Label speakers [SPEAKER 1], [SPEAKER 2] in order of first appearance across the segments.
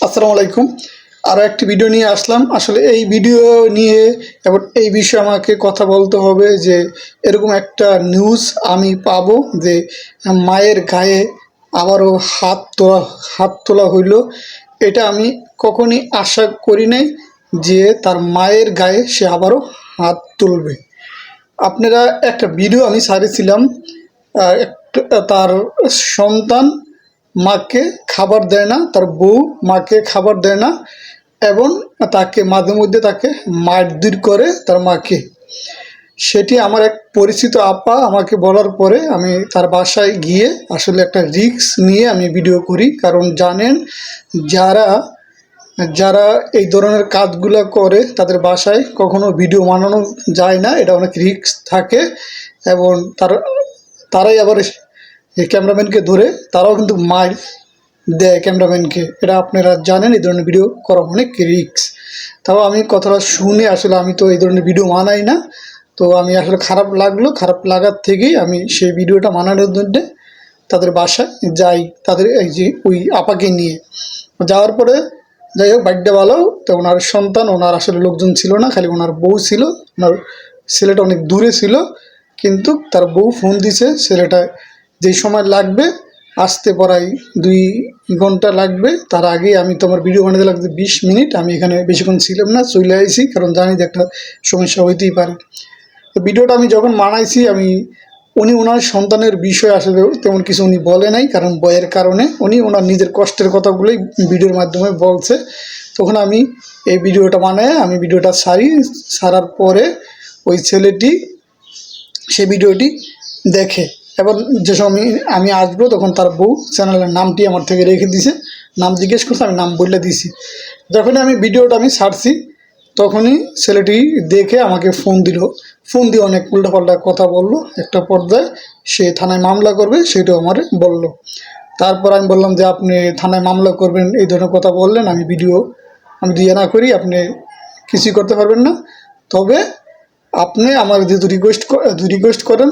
[SPEAKER 1] আসসালামু আলাইকুম। আরও একটি ভিডিও নিয়ে আসলাম। আসলে এই ভিডিও নিয়ে এবং এই বিষয়ে আমাকে কথা বলতে হবে যে এরকম একটা নিউজ আমি পাবো যে মায়ের গায়ে আবারও হাত তোলা হইল। এটা আমি কখনই আশা করি নাই যে তার মায়ের গায়ে সে আবারও হাত তুলবে। আপনারা একটা ভিডিও আমি ছাড়েছিলাম, তার সন্তান মাকে খাবার দেয় না, তার বউ মাকে খাবার দেয় না এবং তাকে মাঝে মধ্যে তাকে মারধর করে তার মাকে। সেটি আমার এক পরিচিত আপা আমাকে বলার পরে আমি তার বাসায় গিয়ে আসলে একটা রিস্ক নিয়ে আমি ভিডিও করি। কারণ জানেন, যারা যারা এই ধরনের কাজগুলো করে তাদের বাসায় কখনো ভিডিও বানানো যায় না, এটা অনেক রিস্ক থাকে এবং তারাই আবার এই ক্যামেরাম্যানকে ধরে তারাও কিন্তু মার দেয় ক্যামেরাম্যানকে। এটা আপনারা জানেন, এই ধরনের ভিডিও করা অনেক রিস্ক। তাও আমি কথাটা শুনে আসলে আমি তো এই ধরনের ভিডিও বানাই না, তো আমি আসলে খারাপ লাগার থেকেই আমি সেই ভিডিওটা বানানোর জন্যে তাদের বাসায় যাই, তাদের এই যে ওই আপাকে নিয়ে যাওয়ার পরে যাই হোক বাড়িটা ভালো। তো ওনার সন্তান, ওনার আসলে লোকজন ছিল না, খালি ওনার বউ ছিল। ওনার ছেলেটা অনেক দূরে ছিল, কিন্তু তার বউ ফোন দিছে ছেলেটা যেই সময় লাগবে আসতে প্রায় 2 ঘন্টা লাগবে, তার আগে আমি তোমার ভিডিও বানাতে লাগবে 20 মিনিট। আমি এখানে বেশিক্ষণ ছিলাম না, চলে আসি, কারণ জানি যে একটা সমস্যা হইতেই পারে। তো ভিডিওটা আমি যখন বানাইছি উনি ওনার সন্তানের বিষয়ে আসলে তেমন কিছু উনি বলে নাই, কারণ বয়ের কারণে উনি ওনার নিজের কষ্টের কথাগুলোই ভিডিওর মাধ্যমে বলছে। তখন আমি এই ভিডিওটা বানায় আমি ভিডিওটা ছাড়ার পরে ওই ছেলেটি সে ভিডিওটি দেখে এবং যে সময় আমি আসবো তখন তার বউ চ্যানেলের নামটি আমার থেকে রেখে দিছে। নাম জিজ্ঞেস করছে, আমি নাম বলে দিছি। যখনই আমি ভিডিওটা ছাড়ছি তখনই ছেলেটি দেখে আমাকে ফোন দিয়ে অনেক উল্টাপাল্টা কথা বললো। একটা পর্যায়ে সে থানায় মামলা করবে সেটাও আমার বললো। তারপর আমি বললাম যে আপনি থানায় মামলা করবেন, এই ধরনের কথা বললেন, আমি দিয়ে না করি, আপনি কিছুই করতে পারবেন না। তবে আপনি আমার যদি রিকোয়েস্ট করেন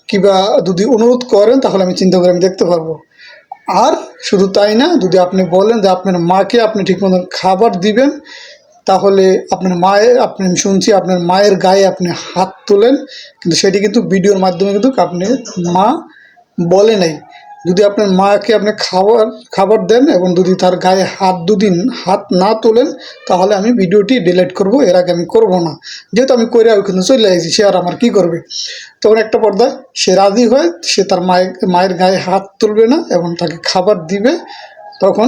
[SPEAKER 1] কিংবা যদি অনুরোধ করেন তাহলে আমি চিন্তা করে আমি দেখতে পারবো। আর শুধু তাই না, যদি আপনি বলেন যে আপনার মাকে আপনি ঠিক মতন খাবার দিবেন, তাহলে আমি শুনছি আপনার মায়ের গায়ে আপনি হাত তোলেন, কিন্তু সেটি কিন্তু ভিডিওর মাধ্যমে কিন্তু আপনি মা বলে নাই। যদি আপনার মাকে আপনি খাবার দেন এবং যদি তার গায়ে হাত না তোলেন, তাহলে আমি ভিডিওটি ডিলিট করব। এর আগে আমি করব না, যেহেতু আমি করে ওইখানে চলে আসি, সে আর আমার কী করবে। তখন একটা পর্দায় সে রাজি হয়, সে তার মায়ের গায়ে হাত তুলবে না এবং তাকে খাবার দিবে। তখন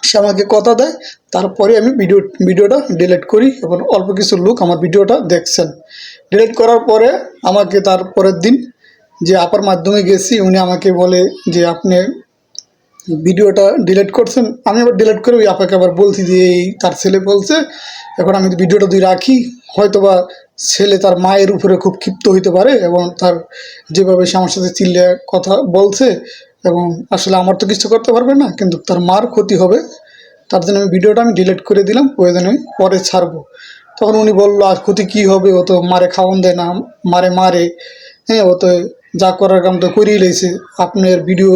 [SPEAKER 1] সে আমাকে কথা দেয়, তারপরে আমি ভিডিওটা ডিলিট করি এবং অল্প কিছু লোক আমার ভিডিওটা দেখছেন। ডিলিট করার পরে আমাকে তার পরের দিন যে আপার মাধ্যমে গেছি, উনি আমাকে বলে যে আপনি ভিডিওটা ডিলিট করছেন। আমি আবার ডিলিট করে ওই আপাকে আবার বলছি যে এই তার ছেলে বলছে, এখন আমি ভিডিওটা রাখি, হয়তোবা ছেলে তার মায়ের উপরে খুব ক্ষিপ্ত হইতে পারে এবং তার যেভাবে সে আমার সাথে চিল্লে কথা বলছে, এবং আসলে আমার তো কিছু করতে পারবে না, কিন্তু তার মার ক্ষতি হবে, তার জন্য ভিডিওটা ডিলিট করে দিলাম, প্রয়োজনে পরে ছাড়বো। তখন উনি বললো আর ক্ষতি কী হবে, ও তো মারে খাওয়ান দেয় না, মারে, হ্যাঁ, ও তো যা করার কাম তো করেই লেছে। আপনার ভিডিও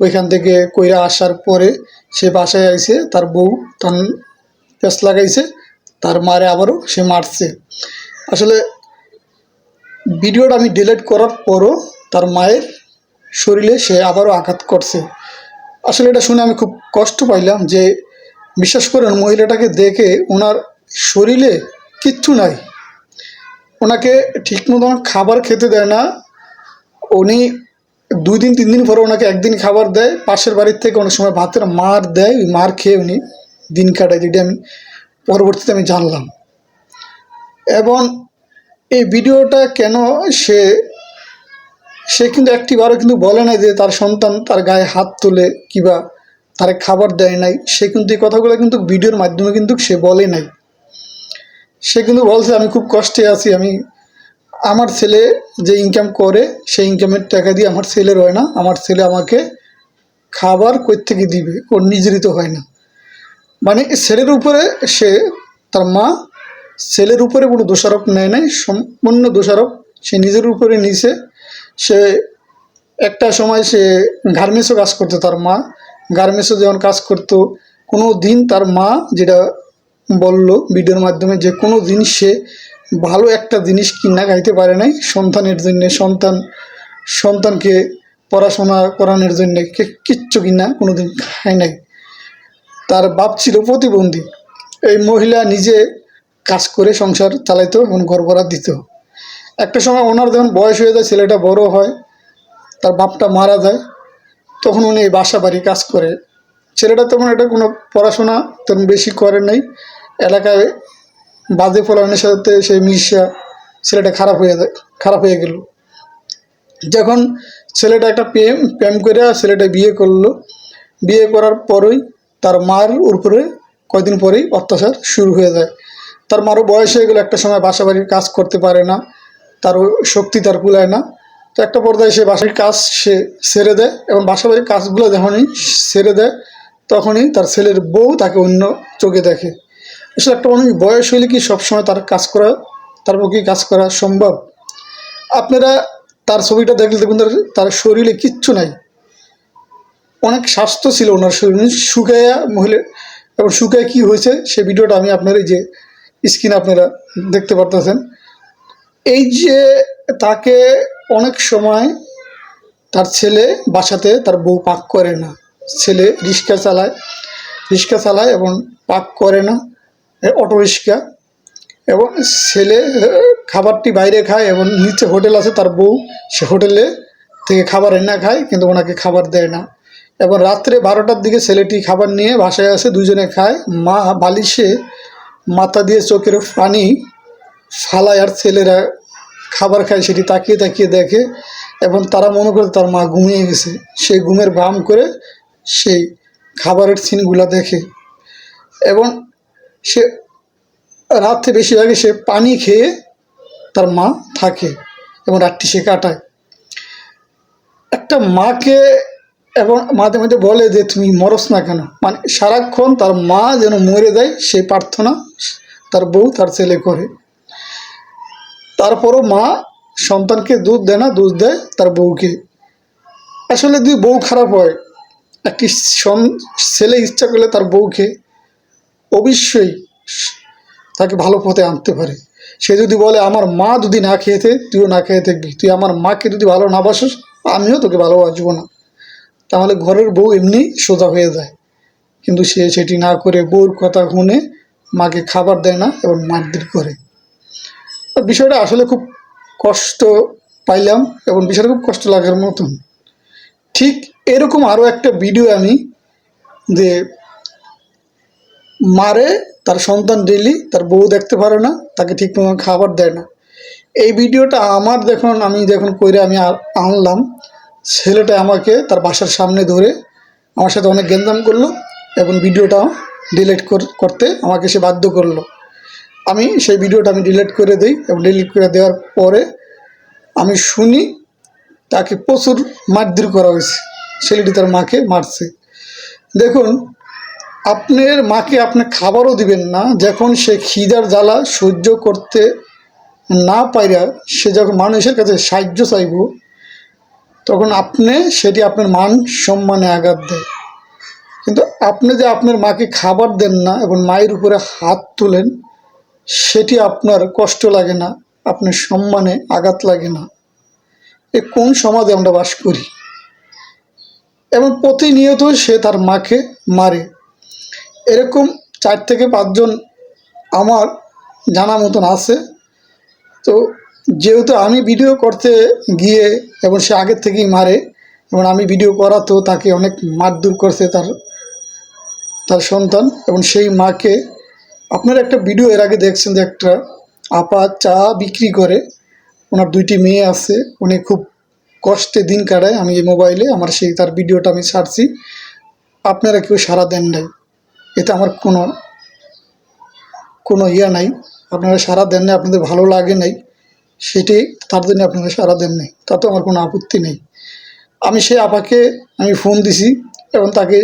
[SPEAKER 1] ওইখান থেকে কইরা আসার পরে সে বাসায় আইছে, তার বউ তখন পেঁচ লাগাইছে, তার মারে আবারও সে মারছে। আসলে ভিডিওটা আমি ডিলিট করার পরও তার মায়ের শরীরে সে আবারও আঘাত করছে। আসলে এটা শুনে আমি খুব কষ্ট পাইলাম যে বিশ্বাস করেন মহিলাটাকে দেখে ওনার শরীরে কিচ্ছু নাই, ওনাকে ঠিক মতন খাবার খেতে দেয় না। উনি 2 দিন 3 দিন পরে ওনাকে একদিন খাবার দেয়, পাশের বাড়ির থেকে অনেক সময় ভাতের মার দেয়, ওই মার খেয়ে উনি দিন কাটায়, যেটি আমি পরবর্তীতে আমি জানলাম। এবং এই ভিডিওটা কেন সে কিন্তু একটিবারও কিন্তু বলে নাই যে তার সন্তান তার গায়ে হাত তোলে কিংবা তারে খাবার দেয় নাই। সে কিন্তু এই কথাগুলো কিন্তু ভিডিওর মাধ্যমে কিন্তু সে বলে নাই। সে কিন্তু বলছে আমি খুব কষ্টে আছি, আমার ছেলে যে ইনকাম করে সেই ইনকামের টাকা দিয়ে আমার ছেলের হয় না, আমার ছেলে আমাকে খাবার কই থেকে দিবে, ওর নিজেরই তো হয় না। মানে ছেলের উপরে তার মা ছেলের উপরে কোনো দোষারোপ নেয় নাই, সম্পূর্ণ দোষারোপ সে নিজের উপরে নিছে। সে একটা সময় সে গার্মেন্টসও কাজ করতো, তার মা গার্মেন্টসও যখন কাজ করতো, কোনো দিন তার মা যেটা বলল ভিডিওর মাধ্যমে যে কোনো দিন সে ভালো একটা জিনিস কিনা খাইতে পারে নাই সন্তানের জন্যে, সন্তানকে পড়াশোনা করানোর জন্যে কিচ্ছু কিনা কোনো দিন খায় নাই। তার বাপ ছিল প্রতিবন্ধী। এই মহিলা নিজে কাজ করে সংসার চালাইতো এবং ঘর ভাড়া দিত। একটা সময় ওনার যখন বয়স হয়ে যায়, ছেলেটা বড় হয়, তার বাপটা মারা যায়, তখন উনি এই বাসা বাড়ি কাজ করে। ছেলেটা তেমন এটা কোনো পড়াশোনা তেমন বেশি করে নাই, এলাকায় বাজে ফলানের সাথে সে মিশা ছেলেটা খারাপ হয়ে গেল। যখন ছেলেটা একটা প্রেম করে ছেলেটা বিয়ে করলো, বিয়ে করার পরেই তার মার উপরে কয়দিন পরেই অত্যাচার শুরু হয়ে যায়। তার মারও বয়স হয়ে গেলো, একটা সময় বাসা বাড়ির কাজ করতে পারে না, তারও শক্তি তার কুলায় না। তো একটা পর্যায়ে সে বাসার কাজ সে ছেড়ে দেয়, এবং বাসা বাড়ির কাজগুলো যখনই ছেড়ে দেয় তখনই তার ছেলের বউ তাকে অন্য চোখে দেখে। আসলে একটা মানুষ বয়স হইলে কি সবসময় তার পক্ষে কাজ করা সম্ভব? আপনারা তার ছবিটা দেখলে দেখুন, তার শরীরে কিচ্ছু নাই, অনেক স্বাস্থ্য ছিল ওনার শরীর, শুকাইয়া মহিলা। এবং শুকায় কি হয়েছে সে ভিডিওটা আমি আপনার এই যে স্ক্রিনে আপনারা দেখতে পারতেছেন। এই যে তাকে অনেক সময় তার ছেলে বাসাতে তার বউ পাক করে না, ছেলে রিক্সা চালায় এবং পাক করে না, অটো রিক্সা, এবং ছেলে খাবারটি বাইরে খায় এবং নিচে হোটেল আছে, তার বউ সে হোটেলে থেকে খাবার এনে খায়, কিন্তু ওনাকে খাবার দেয় না। এবং রাত্রে 12টার দিকে ছেলেটি খাবার নিয়ে বাসায় আসে, দুজনে খায়, মা বালিশে মাথা দিয়ে চোখের পানি ফালায় আর ছেলেরা খাবার খায়, সেটি তাকিয়ে তাকিয়ে দেখে এবং তারা মনে করে তার মা ঘুমিয়ে গেছে। সেই ঘুমের ভান করে সেই খাবারের সিনগুলা দেখে এবং সে রাত্রে বেশিরভাগই সে পানি খেয়ে তার মা থাকে এবং রাতটি সে কাটায়। একটা মাকে এবং মাঝে মাঝে বলে যে তুমি মরস না কেন, মানে সারাক্ষণ তার মা যেন মরে যায় সেই প্রার্থনা তার বউ তার ছেলে করে। তারপরও মা সন্তানকে দুধ দেয় না, দুধ দেয় তার বউকে। আসলে যদি বউ খারাপ হয়, একটি ছেলে ইচ্ছা করলে তার বউকে অবশ্যই তাকে ভালো পথে আনতে পারে। সে যদি বলে আমার মা যদি না খেয়েছে তুইও না খেয়ে থাকবি, তুই আমার মাকে যদি ভালো না বাসিস আমিও তোকে ভালোবাসবো না, তাহলে ঘরের বউ এমনি সোজা হয়ে যায়। কিন্তু সে সেটি না করে বউর কথা শুনে মাকে খাবার দেয় না এবং মারধর করে। বিষয়টা আসলে খুব কষ্ট পাইলাম এবং বিষয়টা খুব কষ্ট লাগার মতন। ঠিক এরকম আরও একটা ভিডিও আমি যে মারে তার সন্তান ডেইলি, তার বউ দেখতে পারে না, তাকে ঠিক মতো খাবার দেয় না। এই ভিডিওটা আমি যখন কইরে আমি আনলাম, ছেলেটা আমাকে তার বাসার সামনে ধরে আমার সাথে অনেক গ্যাঞ্জাম করলো এবং ভিডিওটা ডিলিট করতে আমাকে সে বাধ্য করলো। আমি সেই ভিডিওটা ডিলিট করে দিই এবং ডিলিট করে দেওয়ার পরে আমি শুনি তাকে প্রচুর মারধর করা হয়েছে, ছেলেটি তার মাকে মারছে। দেখুন, আপনার মাকে আপনি খাবারও দিবেন না, যখন সে খিদার জ্বালা সহ্য করতে না পাইরা সে যখন মানুষের কাছে সাহায্য চাইব, তখন সেটি আপনার মান সম্মানে আঘাত দেয়। কিন্তু আপনি যে আপনার মাকে খাবার দেন না এবং মায়ের উপরে হাত তোলেন, সেটি আপনার কষ্ট লাগে না, আপনার সম্মানে আঘাত লাগে না। এ কোন সমাজে আমরা বাস করি? এবং প্রতিনিয়ত সে তার মাকে মারে। এরকম 4 থেকে 5 জন আমার জানা মতন আছে। তো যেহেতু আমি ভিডিও করতে গিয়ে এবং সে আগের থেকেই মারে এবং আমি ভিডিও করাতেও তাকে অনেক মারধর করছে তার সন্তান এবং সেই মাকে। আপনারা একটা ভিডিও এর আগে দেখছেন যে একটা আপা চা বিক্রি করে, ওনার 2টি মেয়ে আছে, উনি খুব কষ্টে দিন কাটায়। আমি এই মোবাইলে তার ভিডিওটা আমি ছাড়ছি, আপনারা কেউ সাড়া দেন নাই, এতে আমার কোনো নাই। আপনারা সাড়া দেন নাই, আপনাদের ভালো লাগে নাই, সেটি তার জন্য আপনারা সাড়া দেন নাই, তাতেও আমার কোনো আপত্তি নেই। আমি সেই আপাকে ফোন দিছি এবং তাকে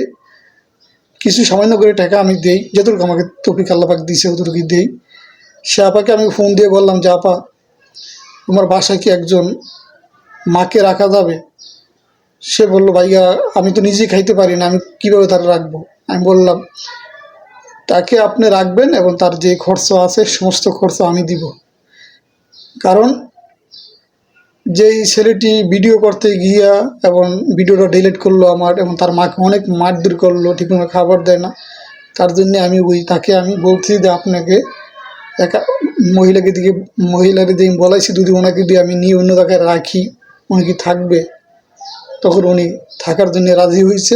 [SPEAKER 1] কিছু সামান্য করে টাকা আমি দেই, যতটুকু আমাকে তৌফিক আল্লাহ পাক দিয়েছে অতটুকুই দেই। সে আপাকে আমি ফোন দিয়ে বললাম যে আপা, তোমার বাসায় কি একজন মাকে রাখা যাবে? সে বলল ভাইয়া আমি তো নিজেই খাইতে পারি না, আমি কীভাবে তারা রাখবো? আমি বললাম তাকে আপনি রাখবেন এবং তার যে খরচ আছে সমস্ত খরচ আমি দিব। কারণ যেই ছেলেটি ভিডিও করতে গিয়া এবং ভিডিওটা ডিলিট করলো আমার, এবং তার মাকে অনেক মারধর করলো, ঠিকমতো খাবার দেয় না, তার জন্য আমি তাকে আমি বলছি যে আপনাকে একা মহিলাকে দিয়ে বলাইছি যদি ওনাকে দিয়ে আমি নিয়ে অন্য জায়গায় রাখি উনি কি থাকবে। তখন উনি থাকার জন্য রাজি হয়েছে।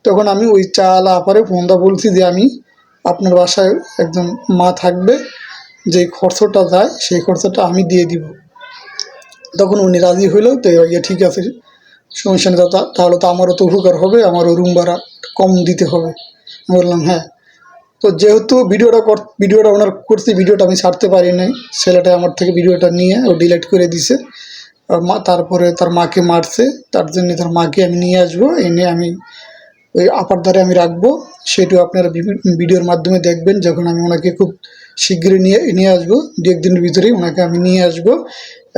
[SPEAKER 1] তখন আমি ওই চালা আপারে ফোনটা বলছি যে আমি আপনার বাসায় একজন মা থাকবে, যেই খরচটা যায় সেই খরচটা আমি দিয়ে দিব। তখন উনি রাজি হইল, তো ঠিক আছে সমস্যা নেই, তাহলে তো আমারও তো উপকার হবে, আমারও রুম ভাড়া কম দিতে হবে। আমি বললাম হ্যাঁ। তো যেহেতু ভিডিওটা ওনার করছি, ভিডিওটা আমি ছাড়তে পারি নাই, ছেলেটা আমার থেকে ভিডিওটা নিয়ে ও ডিলিট করে দিছে। তারপরে তার মাকে মারছে, তার জন্য তার মাকে আমি নিয়ে আসবো, এনে আমি ওই আপার দ্বারে আমি রাখবো। সেটাও আপনারা ভিডিওর মাধ্যমে দেখবেন, যখন আমি ওনাকে খুব শীঘ্রই নিয়ে আসবো, 2-1 দিনের ভিতরেই ওনাকে আমি নিয়ে আসবো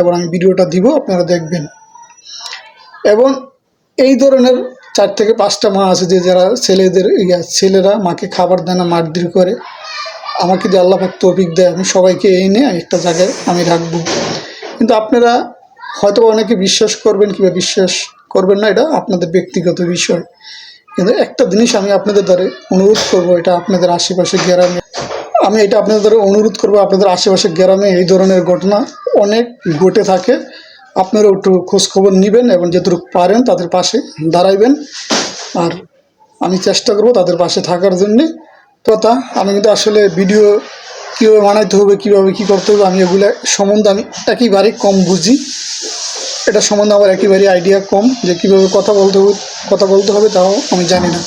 [SPEAKER 1] এবং আমি ভিডিওটা দিব, আপনারা দেখবেন। এবং এই ধরনের 4 থেকে 5টা মা আছে যে যারা ছেলেরা মাকে খাবার দেয় না, মারধর করে। আমাকে যে আল্লাহ পাক তৌফিক দেয়, আমি সবাইকে এনে একটা জায়গায় আমি রাখবো। কিন্তু আপনারা হয়তো অনেকে বিশ্বাস করবেন কিংবা বিশ্বাস করবেন না, এটা আপনাদের ব্যক্তিগত বিষয়। কিন্তু একটা জিনিস আমি আপনাদের দ্বারা অনুরোধ করবো, এটা আপনাদের আশেপাশে গ্রামে আপনাদের আশেপাশে গ্রামে এই ধরনের ঘটনা অনেক ঘটে থাকে। আপনারা একটু খোঁজখবর নেবেন এবং যতটুকু পারেন তাদের পাশে দাঁড়াইবেন। আর আমি চেষ্টা করব তাদের পাশে থাকার জন্যে। কথা আমি কিন্তু আসলে ভিডিও কীভাবে বানাইতে হবে, কীভাবে কী করতে হবে, আমি এগুলো সম্বন্ধে আমি একেবারেই কম বুঝি। এটা সম্বন্ধে আমার একেবারেই আইডিয়া কম, যে কীভাবে কথা বলতে হবে তাও আমি জানি না।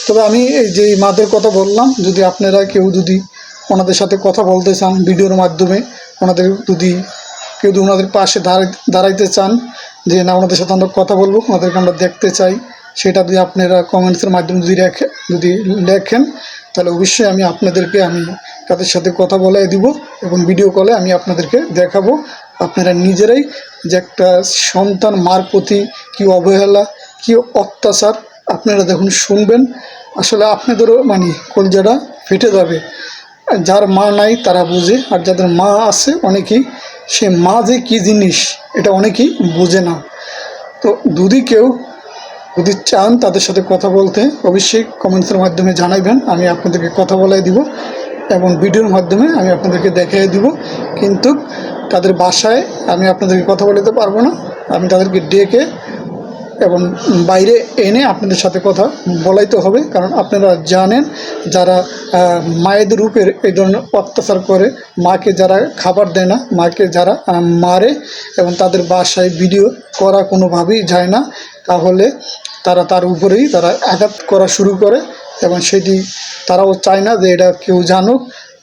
[SPEAKER 1] তবে আমি এই যে মাদের কথা বললাম, যদি আপনারা যদি ওনাদের সাথে কথা বলতে চান ভিডিওর মাধ্যমে, ওনাদের পাশে দাঁড়াইতে চান, যে না ওনাদের সাথে আমরা কথা বলবো, ওনাদেরকে আমরা দেখতে চাই, সেটা যদি আপনারা কমেন্টসের মাধ্যমে যদি লেখেন, তাহলে অবশ্যই আমি তাদের সাথে কথা বলাই দিব এবং ভিডিও কলে আমি আপনাদেরকে দেখাবো। আপনারা নিজেরাই যে একটা সন্তান মার প্রতি কী অবহেলা, কী অত্যাচার আপনারা যখন শুনবেন, আসলে আপনাদেরও কলজাটা ফেটে যাবে। যার মা নাই তারা বোঝে, আর যাদের মা আছে অনেকেই, সে মা যে কী জিনিস এটা অনেকেই বোঝে না। তো যদি চান তাদের সাথে কথা বলতে, অবশ্যই কমেন্টসের মাধ্যমে জানাইবেন, আমি আপনাদেরকে কথা বলাই দিব এবং ভিডিওর মাধ্যমে আমি আপনাদেরকে দেখিয়ে দিব। কিন্তু তাদের বাসায় আমি আপনাদেরকে কথা বলতে পারবো না, আমি তাদেরকে ডেকে এবং বাইরে এনে আপনাদের সাথে কথা বলাইতে হবে। কারণ আপনারা জানেন, যারা মায়েদের উপর এই ধরনের অত্যাচার করে, মাকে যারা খাবার দেয় না, মাকে যারা মারে এবং তাদের বাসায় ভিডিও করা কোনোভাবেই যায় না, তাহলে তার উপরেই তারা আঘাত করা শুরু করে এবং সেটি তারাও চায় না যে এটা কেউ জানুক,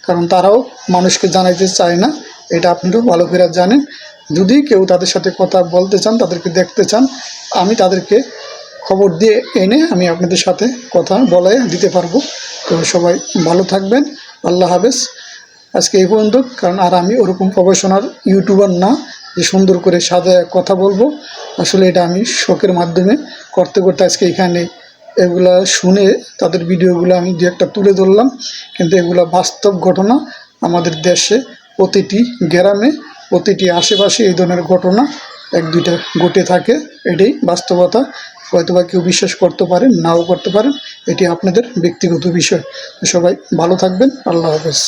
[SPEAKER 1] কারণ তারাও মানুষকে জানাইতে চায় না। এটা আপনারাও ভালো করে জানেন। যদি কেউ তাদের সাথে কথা বলতে চান, তাদেরকে দেখতে চান, আমি তাদেরকে খবর দিয়ে এনে আমি আপনাদের সাথে কথা বলাই দিতে পারবো। তো সবাই ভালো থাকবেন, আল্লাহ হাফেজ। আজকে এই পর্যন্ত, কারণ আর আমি ওরকম প্রফেশনাল ইউটিউবার না যে সুন্দর করে সাজায় কথা বলবো। আসলে এটা আমি শখের মাধ্যমে করতে আজকে এখানে এগুলা শুনে তাদের ভিডিওগুলো আমি দু একটা তুলে ধরলাম। কিন্তু এগুলা বাস্তব ঘটনা, আমাদের দেশে প্রতিটি গ্রামে, প্রতিটি আশেপাশে এই ধরনের ঘটনা 1-2টা ঘটে থাকে। এটাই বাস্তবতা। হয়তোবা কেউ বিশ্বাস করতে পারেন, নাও করতে পারেন, এটি আপনাদের ব্যক্তিগত বিষয়। সবাই ভালো থাকবেন, আল্লাহ হাফেজ।